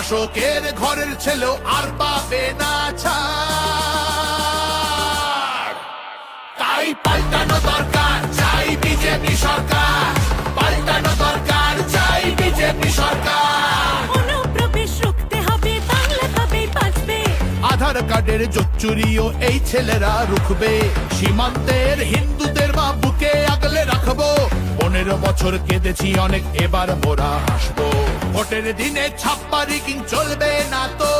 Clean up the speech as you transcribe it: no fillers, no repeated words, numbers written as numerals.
শাসকের ঘরের ছেলেও আর পাবে না ছাড়। তাই পাল্টানো দরকার, চাই বিজেপি সরকার। পাল্টানো দরকার, চাই বিজেপি সরকার। অনুপ্রবেশ রুখতে হবে, বাংলা তবেই বাঁচবে। আধার কার্ডের চুরিও এই ছেলেরা রুখবে। সীমান্তের হিন্দুদের মা বুকে আগলে রাখবো। 15 বছর কেঁদেছি অনেক, এবার মোরা হাসবো। ভোটের দিনে ছাপ্পা রিগিং চলবে না তো